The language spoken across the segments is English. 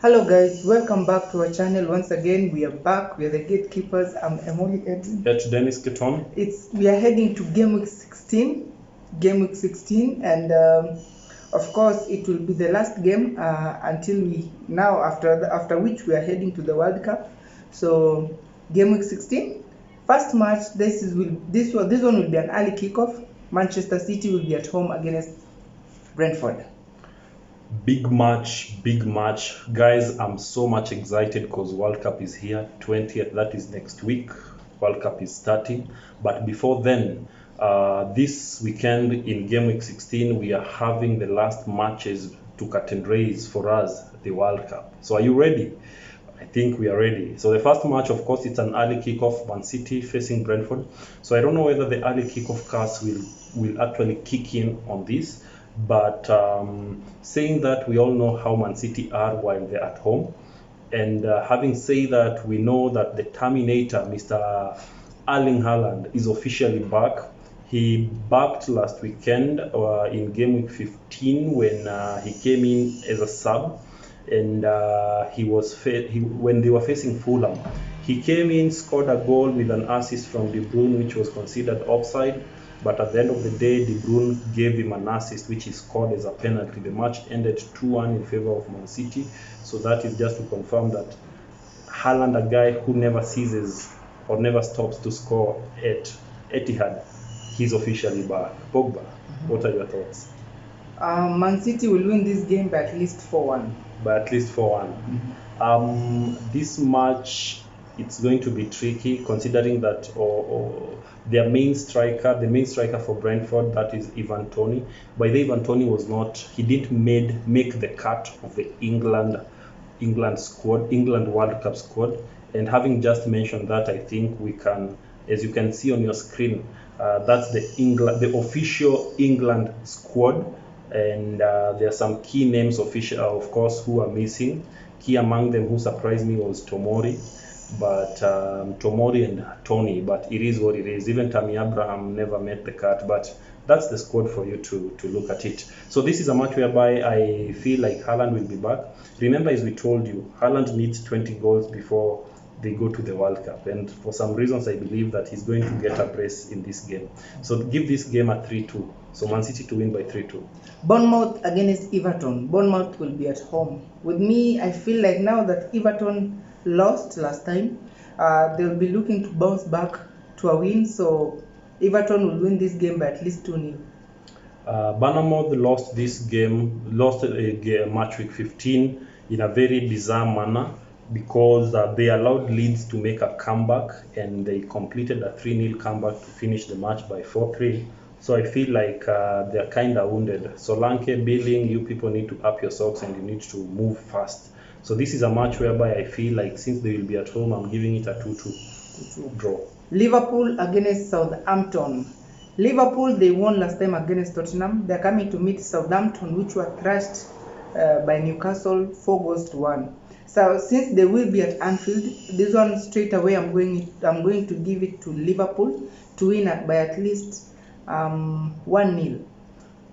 Hello guys, welcome back to our channel. Once again, we are back. We are the gatekeepers. I'm Emily Edwin. It's Dennis Keton. We are heading to game week 16. And of course, it will be the last game after which we are heading to the World Cup. So game week 16, first match. This one will be an early kickoff. Manchester City will be at home against Brentford. Big match, guys. I'm so much excited because World Cup is here, 20th, that is next week. World Cup is starting, but before then, this weekend in game week 16 we are having the last matches to cut and raise for us the World Cup. So are you ready? I think we are ready. So the first match, of course, it's an early kickoff, Mancity facing Brentford. So I don't know whether the early kickoff cast will actually kick in on this. But saying that, we all know how Mancity are while they're at home, and having said that, we know that the Terminator, Mr. Halaand, is officially back. He backed last weekend in game week 15 when he came in as a sub, and when they were facing Fulham, he came in, scored a goal with an assist from De Bruyne, which was considered offside. But at the end of the day, De Bruyne gave him an assist, which he scored as a penalty. The match ended 2-1 in favor of Man City. So that is just to confirm that Haaland, a guy who never ceases or never stops to score at Etihad, he's officially back. Pogba, what are your thoughts? Man City will win this game by at least 4-1. This match, it's going to be tricky, considering that the main striker for Brentford, that is Ivan Toney. By the Ivan Toney he didn't make the cut of the England World Cup squad. And having just mentioned that, I think we can, as you can see on your screen, that's the official England squad. And there are some key names of course, who are missing. Key among them who surprised me was Tomori and Tony, but it is what it is. Even Tammy Abraham never made the cut, but that's the squad for you to look at it. So this is a match whereby I feel like Haaland will be back. Remember, as we told you, Haaland needs 20 goals before they go to the World Cup, and for some reasons I believe that he's going to get a brace in this game. So give this game a 3-2. So Man City to win by 3-2. Bournemouth against Everton. Bournemouth will be at home. With me, I feel like now that Everton lost last time, they'll be looking to bounce back to a win. So Everton will win this game by at least 2-0. Bournemouth lost a match week 15 in a very bizarre manner, because they allowed Leeds to make a comeback, and they completed a 3-0 comeback to finish the match by 4-3. So I feel like they're kind of wounded. Solanke, Billing, you people need to up your socks and you need to move fast. So this is a match whereby I feel like, since they will be at home, I'm giving it a 2-2 draw. Liverpool against Southampton. Liverpool, they won last time against Tottenham. They're coming to meet Southampton, which were thrashed by Newcastle 4-1. So since they will be at Anfield, this one straight away I'm going to give it to Liverpool to win by at least 1-0.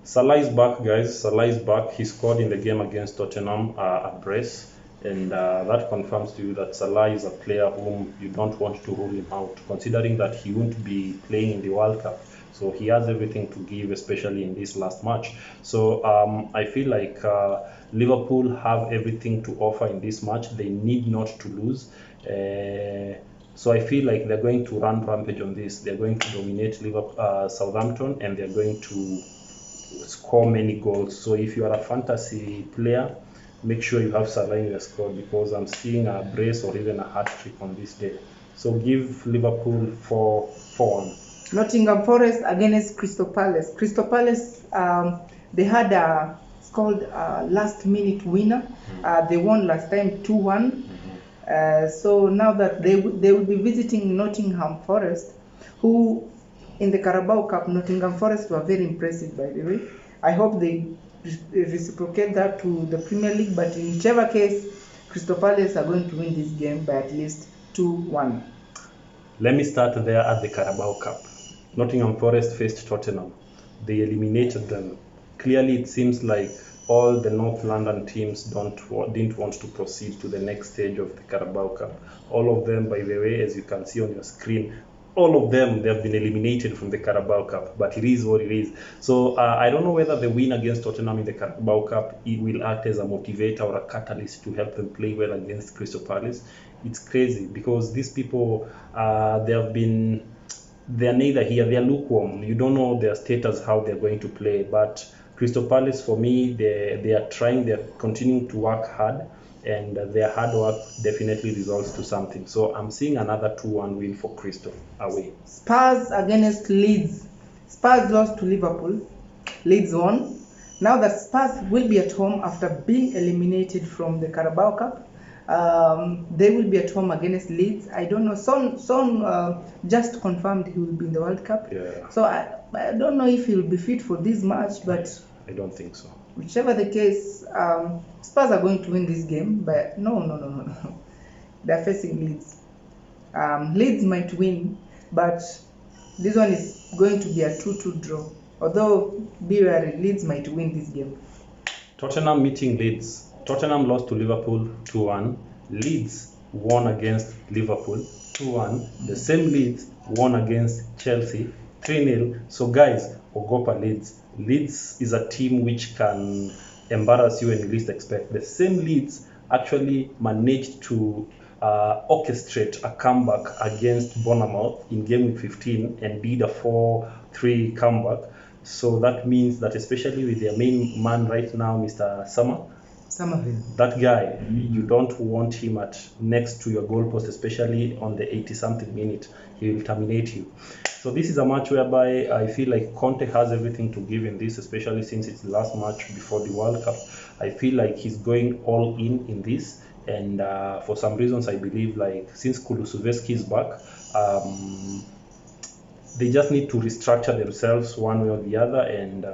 Salah is back, guys. Salah is back. He scored in the game against Tottenham at brace, and that confirms to you that Salah is a player whom you don't want to rule him out, considering that he won't be playing in the World Cup. So he has everything to give, especially in this last match. So I feel like Liverpool have everything to offer in this match. They need not to lose. So I feel like they're going to run rampage on this. They're going to dominate Southampton, and they're going to score many goals. So if you are a fantasy player, make sure you have Salah in your squad, because I'm seeing a brace or even a hat-trick on this day. So give Liverpool 4-1. Nottingham Forest against Crystal Palace. Crystal Palace, they had it's called last-minute winner. They won last time 2-1. So now that they will be visiting Nottingham Forest, who in the Carabao Cup, Nottingham Forest were very impressive, by the way. I hope they reciprocate that to the Premier League, but in whichever case, Crystal Palace are going to win this game by at least 2-1. Let me start there at the Carabao Cup. Nottingham Forest faced Tottenham. They eliminated them. Clearly, it seems like all the North London teams didn't want to proceed to the next stage of the Carabao Cup. All of them, by the way, as you can see on your screen, all of them, they have been eliminated from the Carabao Cup, but it is what it is. So I don't know whether the win against Tottenham in the Carabao Cup, it will act as a motivator or a catalyst to help them play well against Crystal Palace. It's crazy because these people, they're neither here, they're lukewarm. You don't know their status, how they're going to play. But Crystal Palace, for me, they are trying, they're continuing to work hard, and their hard work definitely results to something. So I'm seeing another 2-1 win for Crystal away. Spurs against Leeds. Spurs lost to Liverpool. Leeds won. Now that Spurs will be at home after being eliminated from the Carabao Cup. They will be at home against Leeds. I don't know. Son just confirmed he will be in the World Cup. Yeah. So I don't know if he will be fit for this match, but I don't think so. Whichever the case, Spurs are going to win this game. But no. They're facing Leeds. Leeds might win, but this one is going to be a 2-2 draw. Although, be wary, Leeds might win this game. Tottenham meeting Leeds. Tottenham lost to Liverpool 2-1. Leeds won against Liverpool 2-1. The same Leeds won against Chelsea 3-0. So guys, ogopa Leeds. Leeds is a team which can embarrass you when you least expect. The same Leeds actually managed to orchestrate a comeback against Bournemouth in game week 15 and did a 4-3 comeback. So that means that especially with their main man right now, Mr. Summerville, that guy, you don't want him next to your goalpost, especially on the 80-something minute. He will terminate you. So this is a match whereby I feel like Conte has everything to give in this, especially since it's the last match before the World Cup. I feel like he's going all in this, and for some reasons I believe like since Kulusevski is back, they just need to restructure themselves one way or the other, and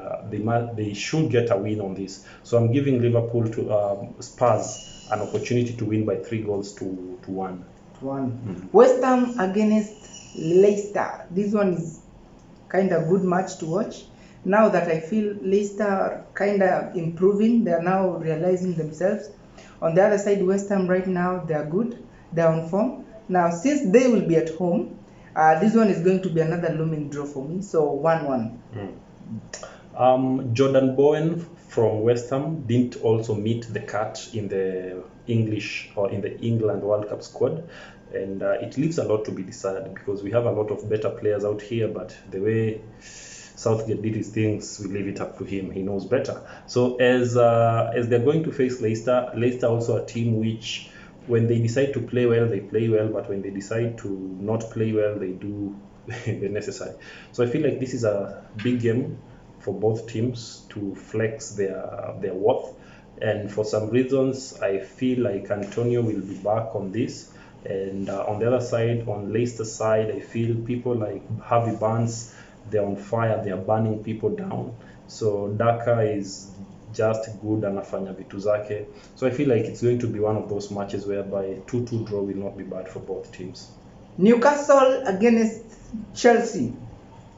they should get a win on this. So I'm giving Liverpool to Spurs an opportunity to win by 3-1. West Ham against Leicester. This one is kind of good match to watch. Now that I feel Leicester are kind of improving, they are now realizing themselves. On the other side, West Ham right now, they are good. They are on form. Now, since they will be at home, this one is going to be another looming draw for me. So 1-1. Jordan Bowen from West Ham didn't also meet the cut in the English or in the England World Cup squad, and it leaves a lot to be decided because we have a lot of better players out here, but the way Southgate did his things, we leave it up to him. He knows better. So as they're going to face Leicester also a team which, when they decide to play well, they play well, but when they decide to not play well, they do the necessary. So I feel like this is a big game for both teams to flex their worth, and for some reasons I feel like Antonio will be back on this, and on the other side, on Leicester's side, I feel people like Harvey Barnes, they're on fire, they're burning people down. So Daka is just good, anafanya vitu zake. So I feel like it's going to be one of those matches whereby 2-2 draw will not be bad for both teams. Newcastle against Chelsea.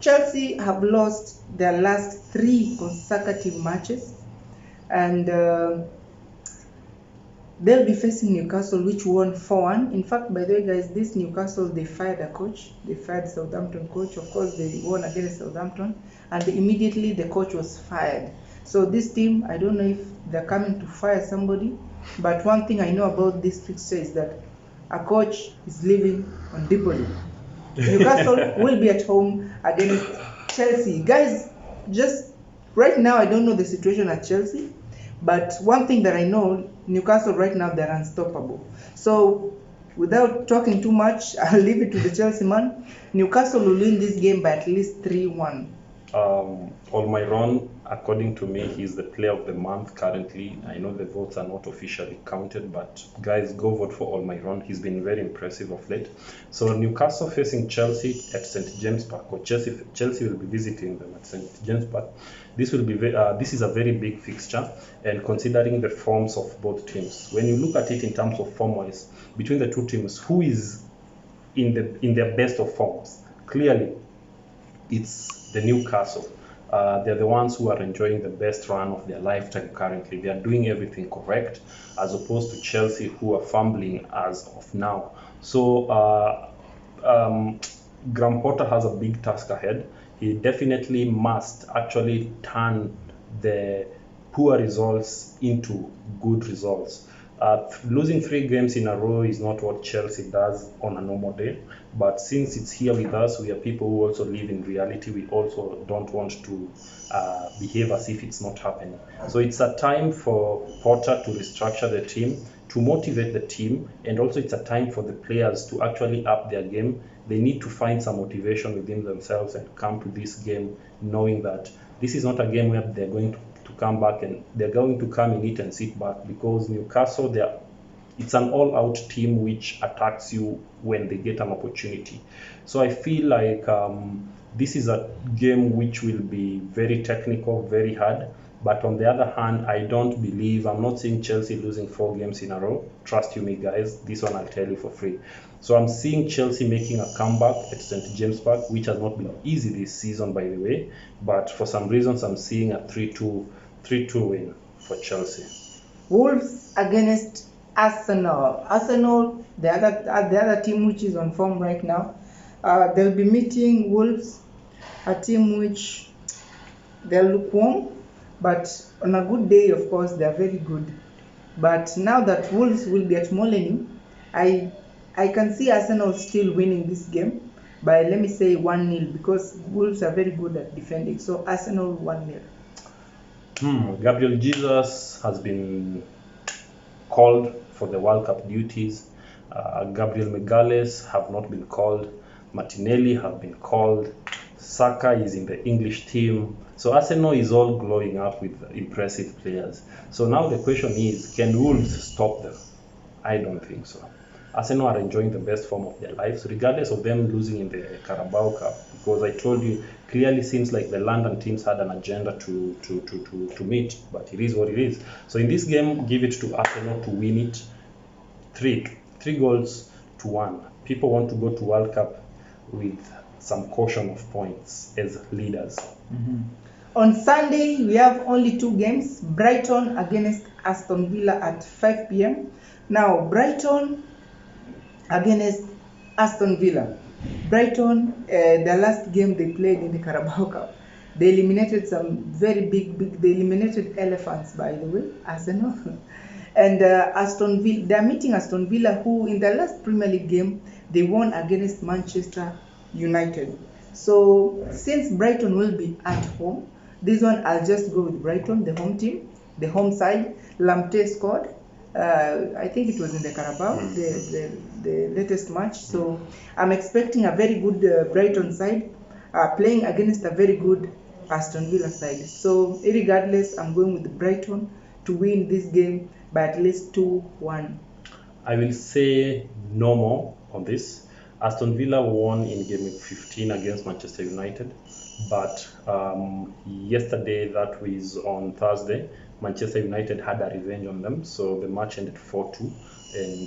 Chelsea have lost their last 3 consecutive matches, and they'll be facing Newcastle, which won 4-1. In fact, by the way, guys, this Newcastle, they fired a coach. They fired Southampton coach. Of course, they won against Southampton, and immediately the coach was fired. So this team, I don't know if they're coming to fire somebody, but one thing I know about this fixture is that a coach is living on Dipoli. Newcastle will be at home against Chelsea. Guys, just right now, I don't know the situation at Chelsea, but one thing that I know, Newcastle right now, they're unstoppable. So without talking too much, I'll leave it to the Chelsea man. Newcastle will win this game by at least 3-1. Almiron, according to me, he's the player of the month currently. I know the votes are not officially counted, but guys, go vote for Almiron. He's been very impressive of late. So Newcastle facing Chelsea at St. James Park, or Chelsea will be visiting them at St. James Park. This is a very big fixture, and considering the forms of both teams, when you look at it in terms of form-wise, between the two teams, who is in their best of forms? Clearly, it's the Newcastle. They're the ones who are enjoying the best run of their lifetime currently. They are doing everything correct, as opposed to Chelsea, who are fumbling as of now. So Graham Potter has a big task ahead. He definitely must actually turn the poor results into good results. Losing 3 games in a row is not what Chelsea does on a normal day, but since it's here with us, we are people who also live in reality. We also don't want to behave as if it's not happening. So it's a time for Potter to restructure the team, to motivate the team, and also it's a time for the players to actually up their game. They need to find some motivation within themselves and come to this game knowing that this is not a game where they're going to come back and they're going to come in it and sit back, because Newcastle, it's an all-out team which attacks you when they get an opportunity. So I feel like this is a game which will be very technical, very hard. But on the other hand, I'm not seeing Chelsea losing 4 games in a row. Trust you me, guys, this one I'll tell you for free. So I'm seeing Chelsea making a comeback at St. James Park, which has not been easy this season, by the way. But for some reasons, I'm seeing a 3-2 win for Chelsea. Wolves against Arsenal. Arsenal, the other team which is on form right now. They'll be meeting Wolves, a team which they're lukewarm, but on a good day, of course, they're very good. But now that Wolves will be at Molineux, I can see Arsenal still winning this game by, let me say, 1-0, because Wolves are very good at defending. So Arsenal 1-0. Gabriel Jesus has been called for the World Cup duties. Gabriel Magalhaes have not been called. Martinelli have been called. Saka is in the English team. So Arsenal is all glowing up with impressive players. So now the question is, can Wolves stop them? I don't think so. Arsenal are enjoying the best form of their lives, regardless of them losing in the Carabao Cup, because I told you, clearly seems like the London teams had an agenda to meet, but it is what it is. So in this game, give it to Arsenal to win it 3-1. People want to go to World Cup with some caution of points as leaders. On Sunday, we have only 2 games. Brighton against Aston Villa at 5 p.m. Now, Brighton against Aston Villa. Brighton, the last game they played in the Carabao Cup, they eliminated some very big, they eliminated elephants, by the way, Arsenal. And Aston Villa, they're meeting Aston Villa, who in the last Premier League game, they won against Manchester United. So since Brighton will be at home, this one I'll just go with Brighton, the home team, the home side. Lamptey scored. I think it was in the Carabao, the latest match. So I'm expecting a very good Brighton side playing against a very good Aston Villa side. So regardless, I'm going with Brighton to win this game by at least 2-1. I will say no more on this. Aston Villa won in game week 15 against Manchester United, but yesterday, that was on Thursday, Manchester United had a revenge on them, so the match ended 4-2, and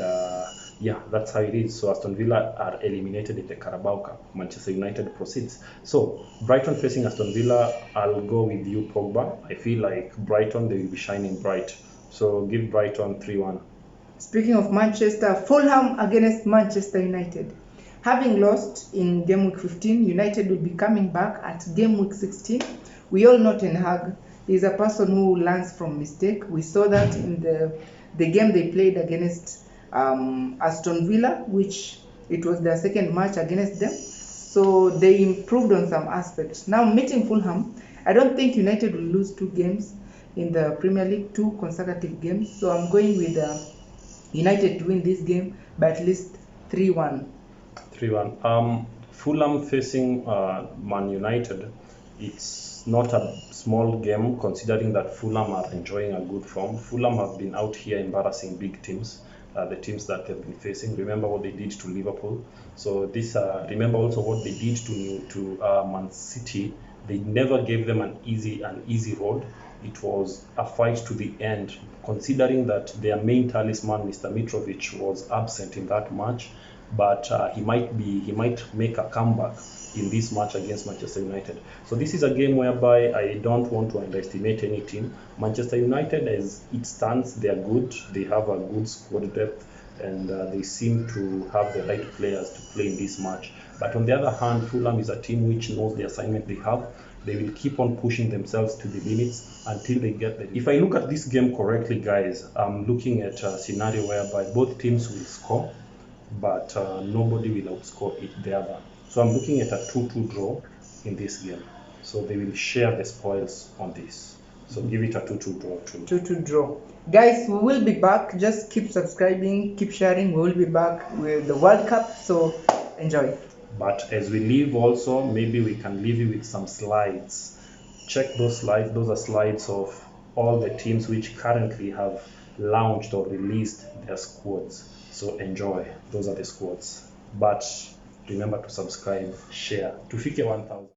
yeah, that's how it is. So Aston Villa are eliminated in the Carabao Cup. Manchester United proceeds. So Brighton facing Aston Villa, I'll go with you, Pogba. I feel like Brighton, they will be shining bright. So give Brighton 3-1. Speaking of Manchester, Fulham against Manchester United. Having lost in game week 15, United will be coming back at game week 16. We all know Ten Hag is a person who learns from mistake. We saw that in the game they played against Aston Villa, which it was their second match against them. So they improved on some aspects. Now meeting Fulham, I don't think United will lose 2 games in the Premier League, 2 consecutive games. So I'm going with United to win this game by at least 3-1. 3-1. Fulham facing Man United. It's not a small game, considering that Fulham are enjoying a good form. Fulham have been out here embarrassing big teams, the teams that they've been facing. Remember what they did to Liverpool. So this, remember also what they did to Mancity. They never gave them an easy road. It was a fight to the end, considering that their main talisman, Mr. Mitrovic, was absent in that match. but he might make a comeback in this match against Manchester United. So this is a game whereby I don't want to underestimate any team. Manchester United, as it stands, they are good. They have a good squad depth, and they seem to have the right players to play in this match. But on the other hand, Fulham is a team which knows the assignment they have. They will keep on pushing themselves to the limits until they get there. If I look at this game correctly, guys, I'm looking at a scenario whereby both teams will score, but nobody will outscore the other. So I'm looking at a 2-2 draw in this game. So they will share the spoils on this. So give it a 2-2 draw too. 2-2 draw. Guys, we will be back. Just keep subscribing, keep sharing. We will be back with the World Cup. So enjoy. But as we leave also, maybe we can leave you with some slides. Check those slides. Those are slides of all the teams which currently have launched or released their squads. So enjoy. Those are the squads. But remember to subscribe, share. Tufike 1000.